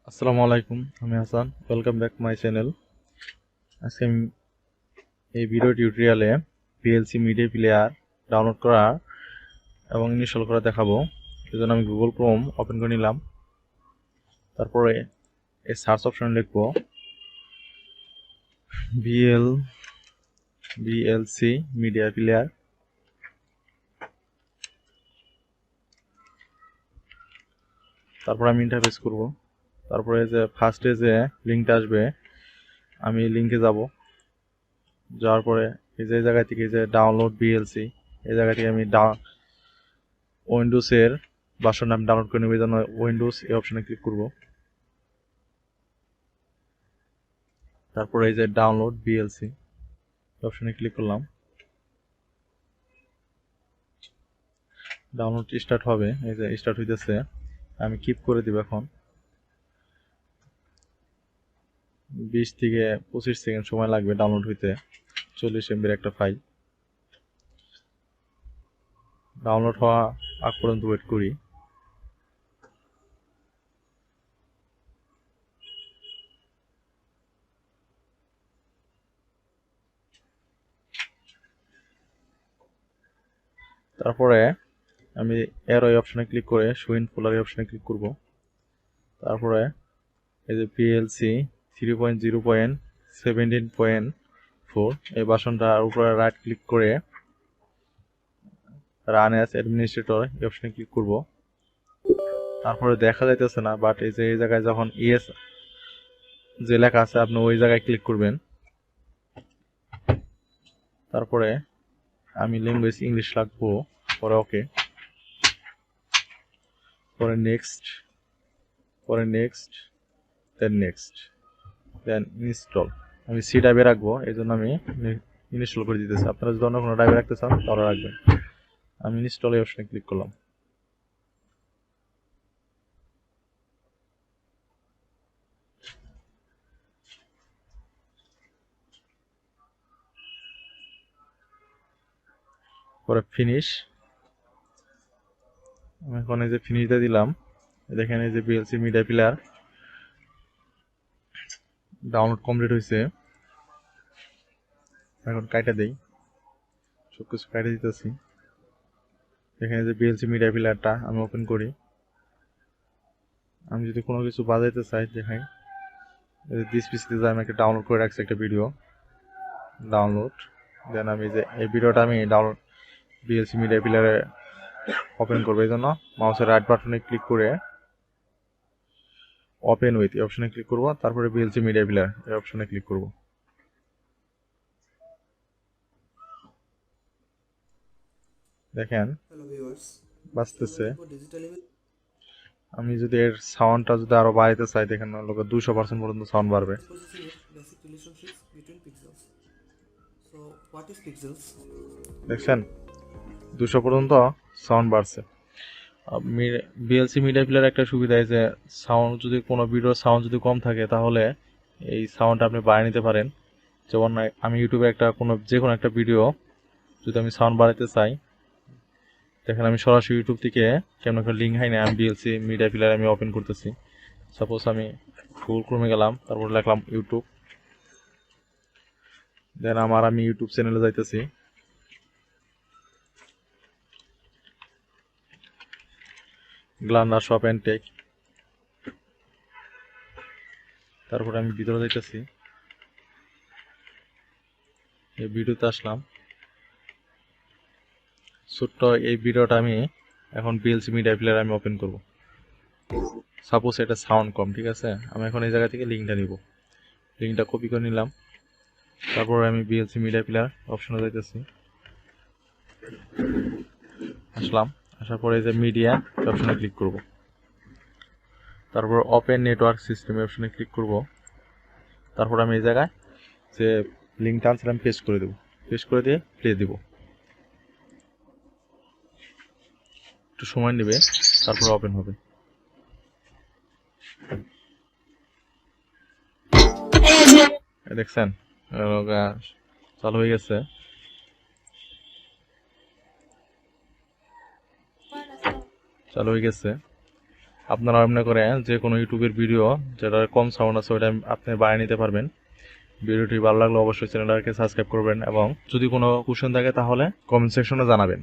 আসসালামু আলাইকুম, আমি Hasan. Welcome back my channel. আজকে আমি এই ভিডিও টিউটোরিয়ালে VLC মিডিয়া প্লেয়ার ডাউনলোড করা এবং ইনস্টল করা দেখাবো। এজন্য আমি গুগল ক্রোম ওপেন করে নিলাম। তারপরে এই সার্চ অপশনে লিখব VLC মিডিয়া প্লেয়ার। তারপর আমি ইন্টারফেস করব। তারপরে যে ফার্স্টে যে লিঙ্কটা আসবে আমি লিঙ্কে যাব। যাওয়ার পরে এই যে জায়গা থেকে যে ডাউনলোড VLC এই জায়গা থেকে আমি উইন্ডোজের ভার্সন আমি ডাউনলোড করে নেব। এই জন্য উইন্ডোজ এই অপশনে ক্লিক করব। তারপরে এই যে ডাউনলোড VLC অপশনে ক্লিক করলাম। ডাউনলোড স্টার্ট হবে, এই যে স্টার্ট হইতেছে। আমি কিপ করে দিব। এখন 20 থেকে 25 সেকেন্ড সময় লাগবে ডাউনলোড হইতে। 40 MB একটা ফাইল ডাউনলোড হওয়া আগ পর্যন্ত ওয়েট করি। তারপরে আমি এরো অপশনে ক্লিক করে শো ইন ফোল্ডার অপশনে ক্লিক করব। তারপরে এই যে VLC 3.0.17.4 এই ভার্সনটার উপরে রাইট ক্লিক করে রান অ্যাজ অ্যাডমিনিস্ট্রেটর এই অপশনে ক্লিক করব। তারপরে দেখা যাইতেছে না, বাট এই যে এই জায়গায় যখন ইয়েস যে লেখা আছে আপনি ওই জায়গায় ক্লিক করবেন। তারপরে আমি ল্যাঙ্গুয়েজ ইংলিশ রাখবো, পরে ওকে, পরে নেক্সট, পরে next, then next, then install. আমি সি টাইপে রাখবো, এই জন্য আমি ইনস্টল করে দিতেছি। আপনারা যদি অন্য কোনো টাইপে রাখতে চান তাহলে রাখবেন। আমি ইনস্টল এই অপশনে ক্লিক করলাম। পরে ফিনিশ। আমি এখন এই যে ফিনিশ দিয়ে দিলাম। দেখেন এই যে VLC media player download complete হয়েছে। এখন কাইটা দেই, সব কিছু কাইটা দিতেছি। এখানে যে VLC মিডিয়া প্লেয়ারটা আমি ওপেন করি। আমি যদি কোনো কিছু বাজাইতে চাই দেখাই, দিস পিসিতে যে আমি একটা ডাউনলোড করে রাখছি একটা ভিডিও ডাউনলোড। দেন আমি যে এই ভিডিওটা আমি ডাউনলোড VLC মিডিয়া প্লেয়ারে ওপেন করবো। এই জন্য মাউসের রাইট বাটনে ক্লিক করে ওপেন উইথ এই অপশনে ক্লিক করব। তারপরে VLC মিডিয়া প্লেয়ার এই অপশনে ক্লিক করব। দেখেন বাজতেছে। আমি যদি এর সাউন্ডটা যদি আরো বাড়াইতে চাই, দেখেন 200% পর্যন্ত সাউন্ড বাড়বে। দেখছেন 200 পর্যন্ত সাউন্ড বাড়ছে। VLC মিডিয়া প্লেয়ার একটা সুবিধা যে সাউন্ড যদি কোনো ভিডিওর সাউন্ড যদি কম থাকে তাহলে এই সাউন্ডটা আপনি বাড়িয়ে নিতে পারেন। যেমন আমি ইউটিউবে যে কোনো একটা ভিডিও যদি আমি সাউন্ড বাড়াতে চাই, দেখেন আমি সরাসরি ইউটিউব থেকে কেমন একটা লিঙ্ক হাই না আমি VLC মিডিয়া প্লেয়ার আমি ওপেন করতেছি। সাপোজ আমি গুগল ক্রোমে গেলাম, তারপর লিখলাম ইউটিউব, দেন আমি ইউটিউব চ্যানেলে যাইতেছি। glundashop&tech। তারপরে আমি ভিতরে যাইতেছি, এই ভিডিওতে আসলাম। ছোট্ট এই ভিডিওটা আমি এখন VLC মিডিয়া প্লেয়ার আমি ওপেন করব। সাপোজ এটা সাউন্ড কম, ঠিক আছে। আমি এখন এই জায়গা থেকে লিঙ্কটা নিব, লিঙ্কটা কপি করে নিলাম। তারপর আমি VLC মিডিয়া প্লেয়ার অপশনে যাইতেছি, আসলাম। আসার পরে এই যে মিডিয়া অপশনে ক্লিক করব। তারপর ওপেন নেটওয়ার্ক সিস্টেম অপশনে ক্লিক করব। তারপর আমি এই জায়গায় যে লিঙ্কটা আনছিলাম পেস্ট করে দেব, পেস্ট করে দিয়ে প্লে দিব। একটু সময় নেবে, তারপর ওপেন হবে। দেখছেন চালু হয়ে গেছে। চালু হয়ে গেছে। আপনারা এমনি করে যে কোনো ইউটিউবের ভিডিও যেটা কম সাউন্ড আছে ওটা আপনি বানিয়ে নিতে পারবেন। ভিডিওটি ভালো লাগলে অবশ্যই চ্যানেলটাকে সাবস্ক্রাইব করবেন এবং যদি কোনো কোশ্চেন থাকে তাহলে কমেন্ট সেকশনে জানাবেন।